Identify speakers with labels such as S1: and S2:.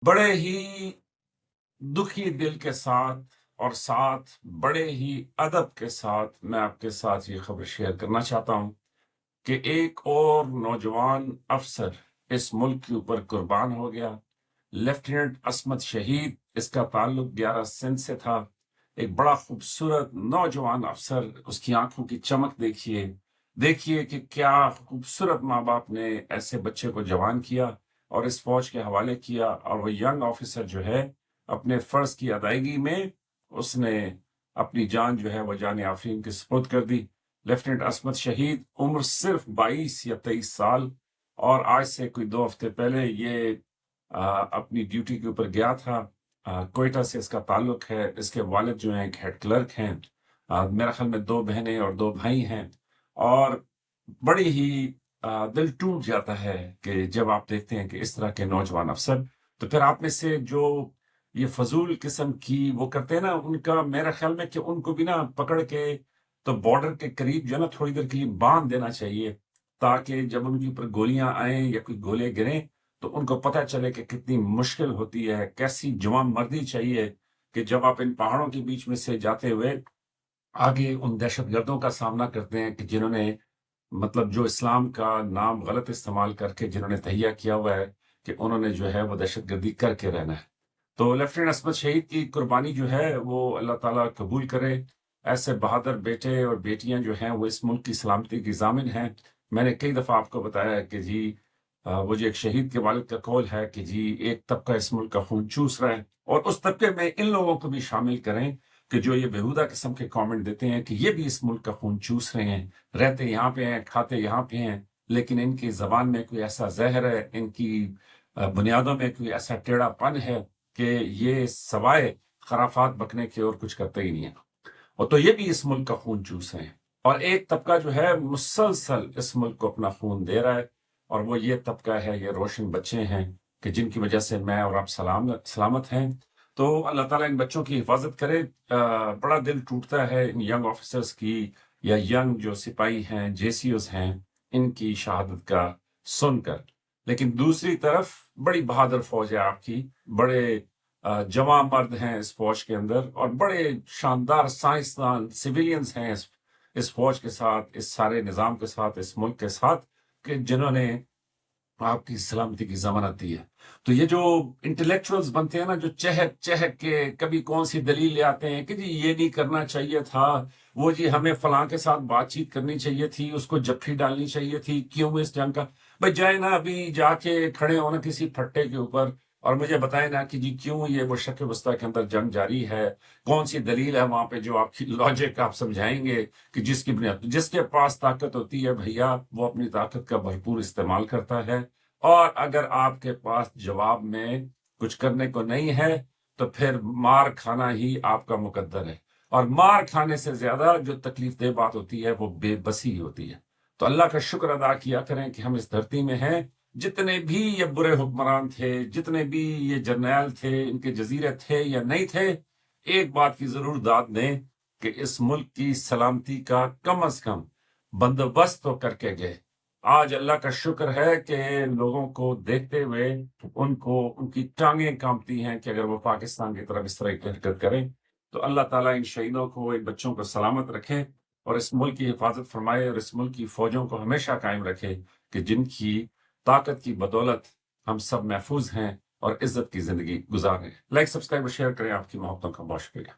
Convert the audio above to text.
S1: بڑے ہی دکھی دل کے ساتھ اور ساتھ بڑے ہی ادب کے ساتھ میں آپ کے ساتھ یہ خبر شیئر کرنا چاہتا ہوں کہ ایک اور نوجوان افسر اس ملک کے اوپر قربان ہو گیا۔ لیفٹیننٹ عصمت شہید، اس کا تعلق 11 سندھ سے تھا۔ ایک بڑا خوبصورت نوجوان افسر، اس کی آنکھوں کی چمک دیکھیے کہ کیا خوبصورت ماں باپ نے ایسے بچے کو جوان کیا اور اس فوج کے حوالے کیا، اور وہ ینگ آفیسر جو ہے اپنے فرض کی ادائیگی میں اس نے اپنی جان جو ہے وہ جان آفرین کی سپرد کر دی۔ لیفٹیننٹ عصمت شہید، عمر صرف 22 یا 23 سال، اور آج سے کوئی 2 ہفتے پہلے یہ اپنی ڈیوٹی کے اوپر گیا تھا۔ کوئٹہ سے اس کا تعلق ہے۔ اس کے والد جو ہیں ایک ہیڈ کلرک ہیں۔ میرا خیال میں 2 بہنیں اور 2 بھائی ہیں، اور بڑی ہی دل ٹوٹ جاتا ہے کہ جب آپ دیکھتے ہیں کہ اس طرح کے نوجوان افسر، تو پھر آپ میں سے جو یہ فضول قسم کی وہ کرتے ہیں نا، ان کا میرا خیال میں کہ ان کو بھی نا پکڑ کے تو بارڈر کے قریب جو ہے نا تھوڑی دیر کے لیے باندھ دینا چاہیے، تاکہ جب ان کے اوپر گولیاں آئیں یا کوئی گولے گریں تو ان کو پتہ چلے کہ کتنی مشکل ہوتی ہے، کیسی جوان مردی چاہیے کہ جب آپ ان پہاڑوں کے بیچ میں سے جاتے ہوئے آگے ان دہشت گردوں کا سامنا کرتے ہیں کہ جنہوں نے مطلب جو اسلام کا نام غلط استعمال کر کے جنہوں نے تہیہ کیا ہوا ہے کہ انہوں نے جو ہے وہ دہشت گردی کر کے رہنا ہے۔ تو لیفٹیننٹ عصمت شہید کی قربانی جو ہے وہ اللہ تعالیٰ قبول کرے۔ ایسے بہادر بیٹے اور بیٹیاں جو ہیں وہ اس ملک کی سلامتی کی ضامن ہیں۔ میں نے کئی دفعہ آپ کو بتایا ہے کہ جی وہ جو ایک شہید کے والد کا قول ہے کہ جی ایک طبقہ اس ملک کا خون چوس رہا ہے، اور اس طبقے میں ان لوگوں کو بھی شامل کریں کہ جو یہ بےہودہ قسم کے کامنٹ دیتے ہیں کہ یہ بھی اس ملک کا خون چوس رہے ہیں، رہتے یہاں پہ ہیں، کھاتے یہاں پہ ہیں، لیکن ان کی زبان میں کوئی ایسا زہر ہے، ان کی بنیادوں میں کوئی ایسا ٹیڑھا پن ہے کہ یہ سوائے خرافات بکنے کے اور کچھ کرتے ہی نہیں ہیں، اور تو یہ بھی اس ملک کا خون چوس رہے ہیں۔ اور ایک طبقہ جو ہے مسلسل اس ملک کو اپنا خون دے رہا ہے، اور وہ یہ طبقہ ہے، یہ روشن بچے ہیں کہ جن کی وجہ سے میں اور آپ سلامت ہیں۔ تو اللہ تعالیٰ ان بچوں کی حفاظت کرے۔ بڑا دل ٹوٹتا ہے ان ینگ آفیسرز کی، یا ینگ جو سپاہی ہیں، JCOs ہیں، ان کی شہادت کا سن کر۔ لیکن دوسری طرف بڑی بہادر فوج ہے آپ کی، بڑے جواں مرد ہیں اس فوج کے اندر، اور بڑے شاندار سائنسدان سویلینز ہیں اس فوج کے ساتھ، اس سارے نظام کے ساتھ، اس ملک کے ساتھ، کہ جنہوں نے آپ کی سلامتی کی ضمانت دی ہے۔ تو یہ جو انٹلیکچوئلز بنتے ہیں نا، جو چہک چہک کے کبھی کون سی دلیل لے آتے ہیں کہ جی یہ نہیں کرنا چاہیے تھا، وہ جی ہمیں فلاں کے ساتھ بات چیت کرنی چاہیے تھی، اس کو جپھی ڈالنی چاہیے تھی، کیوں اس جنگ کا؟ بھائی جائے نا ابھی جا کے کھڑے ہونا کسی پھٹے کے اوپر اور مجھے بتائیں نا کہ جی کیوں یہ مشرق وسطیٰ کے اندر جنگ جاری ہے، کون سی دلیل ہے وہاں پہ جو آپ کی لاجک آپ سمجھائیں گے کہ جس کی بنیاد جس کے پاس طاقت ہوتی ہے بھیا وہ اپنی طاقت کا بھرپور استعمال کرتا ہے، اور اگر آپ کے پاس جواب میں کچھ کرنے کو نہیں ہے تو پھر مار کھانا ہی آپ کا مقدر ہے، اور مار کھانے سے زیادہ جو تکلیف دہ بات ہوتی ہے وہ بے بسی ہوتی ہے۔ تو اللہ کا شکر ادا کیا کریں کہ ہم اس دھرتی میں ہیں۔ جتنے بھی یہ برے حکمران تھے، جتنے بھی یہ جرنیل تھے، ان کے جزیرے تھے یا نہیں تھے، ایک بات کی ضرور داد دیں کہ اس ملک کی سلامتی کا کم از کم بندوبست تو کر کے گئے۔ آج اللہ کا شکر ہے کہ لوگوں کو دیکھتے ہوئے ان کی ٹانگیں کانپتی ہیں کہ اگر وہ پاکستان کی طرف اس طرح کی حرکت کریں تو اللہ تعالیٰ ان شہیدوں کو، ان بچوں کو سلامت رکھے، اور اس ملک کی حفاظت فرمائے، اور اس ملک کی فوجوں کو ہمیشہ قائم رکھے کہ جن کی طاقت کی بدولت ہم سب محفوظ ہیں اور عزت کی زندگی گزار رہے ہیں۔ لائک، سبسکرائب اور شیئر کریں۔ آپ کی محبتوں کا بہت شکریہ۔